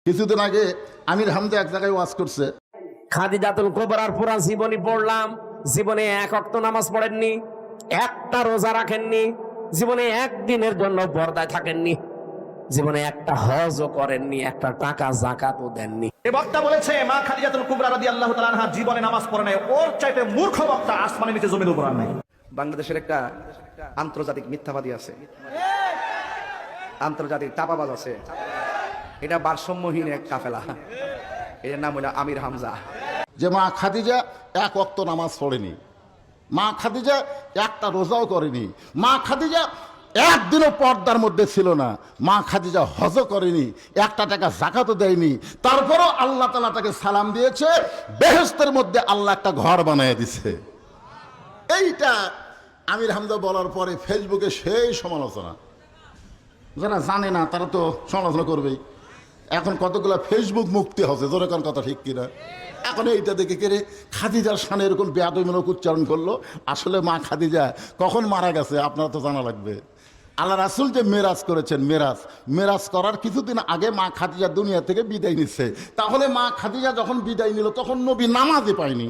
কিছুদিন আগে আমির হামজা এক জায়গায় ওয়াজ করছে, খাদিজাতুল কুবরার পুরা জীবনী পড়লাম। জীবনে এক ওয়াক্ত নামাজ পড়েননি, একটা রোজা রাখেননি, জীবনে একদিনের জন্য পর্দায় থাকেননি, জীবনে একটা হজও করেননি, একটা টাকা যাকাতও দেননি। এ বক্তা বলেছে মা খাদিজাতুল কুবরা রাদিয়াল্লাহু তাআলা আনহা জীবনে নামাজ পড়ে নাই। ওর চাইতে মূর্খ বক্তা আসমানের নিচে জমির উপর আর নাই। বাংলাদেশের একটা আন্তর্জাতিক মিথ্যাবাদী আছে, আন্তর্জাতিক চাপাবাজ আছে। এটা ভারসাম্যহীন এক কাফেলা, এর নাম হলো আমির হামজা। যে মা খাদিজা এক ওয়াক্ত নামাজ পড়েনি, মা খাদিজা একটা রোজাও করেনি, মা খাদিজা একদিনও পর্দার মধ্যে ছিল না, মা খাদিজা হজও করেনি, একটা টাকা যাকাতও দেয়নি, তারপরও আল্লাহ তাআলা তাকে সালাম দিয়েছে, বেহেশতের মধ্যে আল্লাহ একটা ঘর বানিয়ে দিছে। এইটা আমির হামজা বলার পরে ফেসবুকে সেই সমালোচনা। যারা জানে না তারা তো সমালোচনা করবেই। এখন কতগুলো ফেসবুক মুক্তি হচ্ছে, জোরে কোন কথা ঠিক কিনা? এখন এইটা দেখে কেড়ে খাদিজার শানে এরকম বেয়াদবিমূলক উচ্চারণ করলো। আসলে মা খাদিজা কখন মারা গেছে আপনারা তো জানা লাগবে। আল্লাহ রাসূল যে মেরাজ করেছেন, মেরাজ করার কিছুদিন আগে মা খাদিজা দুনিয়া থেকে বিদায় নিচ্ছে। তাহলে মা খাদিজা যখন বিদায় নিল তখন নবী নামাজই পায়নি,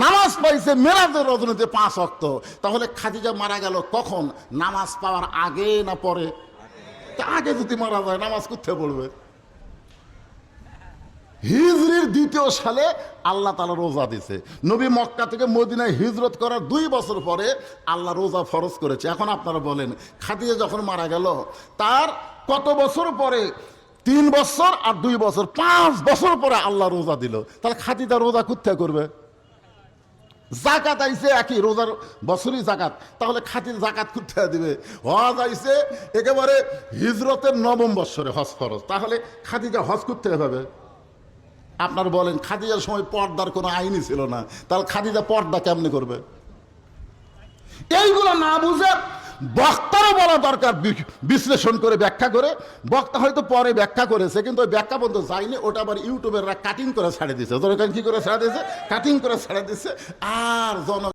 নামাজ পাইছে মেরাজের রজনীতে 5 ওয়াক্ত। তাহলে খাদিজা মারা গেল কখন? নামাজ পাওয়ার আগে না পরে? তা আগে যদি মারা যায় নামাজ কোথায় পড়বে? হিজরির 2য় সালে আল্লাহ তাআলা রোজা দিছে। নবী মক্কা থেকে মদিনায় হিজরত করার 2 বছর পরে আল্লাহ রোজা ফরজ করেছে। এখন আপনারা বলেন, খাদিজা যখন মারা গেল তার কত বছর পরে? 3 বছর আর 2 বছর, 5 বছর পরে আল্লাহ রোজা দিল। তাহলে খাদিজা রোজা কোথায় করবে? জাকাত আইছে একই, রোজার বছরই জাকাত, তাহলে খাদিজা জাকাত কোথায় দিবে? হজ আইছে একেবারে হিজরতের 9ম বছরে হজ ফরজ, তাহলে খাদিজা হজ কোথায় হবে? আপনার বলেন, খাদিজার সময় পর্দার কোনো আইনই ছিল না, তাহলে খাদিজা পর্দা কেমনে করবে? এইগুলো না বুঝে বক্তারও বলা দরকার, বিশ্লেষণ করে ব্যাখ্যা করে। বক্তা হয়তো পরে ব্যাখ্যা করেছে, কিন্তু ওই ব্যাখ্যা পর্যন্ত যায়নি, ওটা আবার ইউটিউবের কাটিং করে ছাড়ে দিয়েছে। কি করে ছাড়া দিয়েছে? কাটিং করে ছাড়া দিয়েছে। আর